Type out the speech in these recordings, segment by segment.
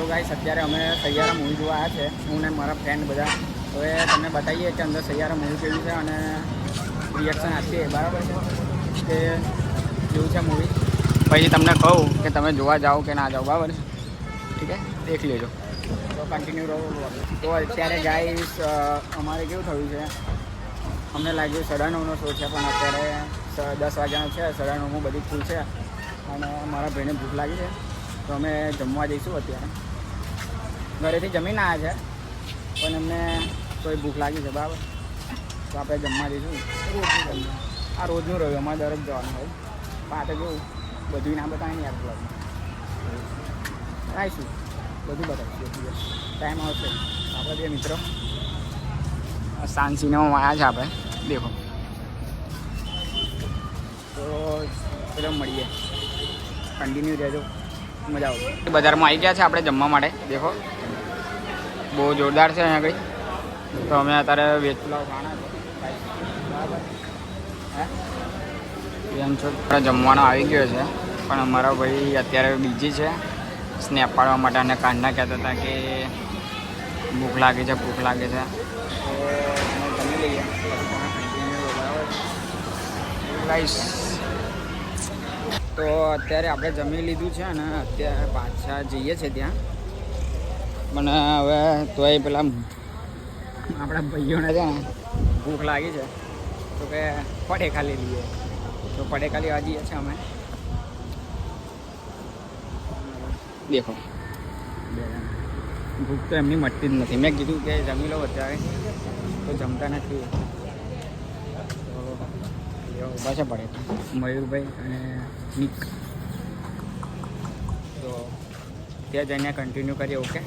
તો ગાઈસ અત્યારે અમે સૈયારા મૂવી જોવા આવ્યા છે, હું ને મારા ફ્રેન્ડ બધા. હવે તમને બતાવીએ કે અંદર સૈયારા મૂવી કેવી છે અને રિએક્શન આપીએ, બરાબર છે, કે જેવું છે મૂવી. પછી તમને કહું કે તમે જોવા જાઓ કે ના જાઓ, બરાબર છે, ઠીક છે, દેખ લેજો. તો કન્ટિન્યુ રહો. તો અત્યારે ગાઈસ અમારે કેવું થયું છે, અમને લાગ્યું 9:30નો શો છે, પણ અત્યારે 10 વાગ્યાનો છે. 9:30 બધી ફૂલ છે અને મારા ભાઈને ભૂખ લાગી છે, તો અમે જમવા જઈશું. અત્યારે ઘરેથી જમીને આવ્યા છે, પણ અમને કોઈ ભૂખ લાગી છે, બરાબર, તો આપણે જમવા જઈશું. આ રોજનું રહ્યું, અમારે દરરોજ જવાનું હોય, પણ આ તો કેવું બધું ના બતાવે ને યાર, બ્લોગમાં આવીશું, બધું બતાવીશું. ટાઈમ આવશે. આપણે બે મિત્રો સાંજ સિનેમામાં આવ્યા છે, આપણે દેખો. તો ચલો મળીએ, કન્ટિન્યુ રહેજો, મજા આવશે. બજારમાં આવી ગયા છે આપણે જમવા માટે, દેખો બહુ જોરદાર છે અહીંયા આગળ. તો અમે અત્યારે વેજ પુલાવ ખાવાના છે, બરાબર. એમ છો જમવાનો આવી ગયો છે, પણ અમારા ભાઈ અત્યારે બીજી છે સ્નેપ પાડવા માટે, અને કાંડના કહેતા હતા કે ભૂખ લાગે છે, ભૂખ લાગે છે. તો અમે જમી લઈએ, બરાબર ગાઈસ. તો અત્યારે આપણે જમી લીધું છે અને અત્યારે પાછા જઈએ છીએ ત્યાં, મને હવે તોય પેલા આપણા ભાઈઓને છે ને ભૂખ લાગી છે, તો કે પટેકા લઈ લઈએ. તો પટેકા લેવા જઈએ છીએ અમે, દેખો. ભૂખ તો એમની મટતી જ નથી. મેં કીધું કે જમી લો અત્યારે, તો જમતા નથી. તો ઊભા છે પટેકા, મયુરભાઈ અને નિક. તો ત્યાં જઈને કન્ટિન્યુ કરીએ. ઓકે.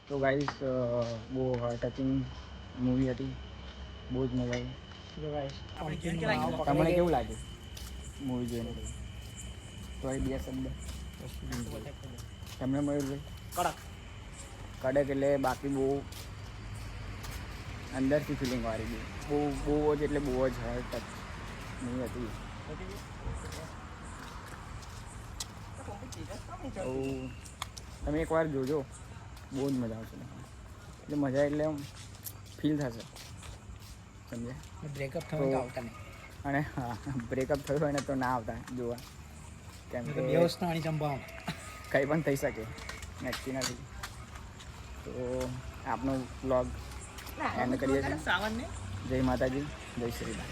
તો ગાઈસ બહુ હાર્ટ ટચિંગ મૂવી હતી, બહુ જ મજા આવી. તમને કેવું લાગ્યું મૂવી જોઈને? તો એ 2 શબ્દ તમને મયુરભાઈ? કડક એટલે બાકી બહુ અંદરથી ફિલિંગ વાળી, બહુ જ એટલે બહુ જ હાર્ટ ટચ મૂવી હતી. તો તમે એકવાર જોજો, બહુ જ મજા આવશે. એટલે મજા એટલે એમ ફીલ થશે, સમજે. બ્રેકઅપ થયું તો આવતા નહીં, અને હા, બ્રેકઅપ થયું હોય ને તો ના આવતા જોવા, કેમ કે વ્યવસ્થાની સંભાવના કંઈ પણ થઈ શકે, નક્કી નથી. તો આપનો વ્લોગ એન્ડ કરીએ છીએ. જય માતાજી, જય શ્રી રામ.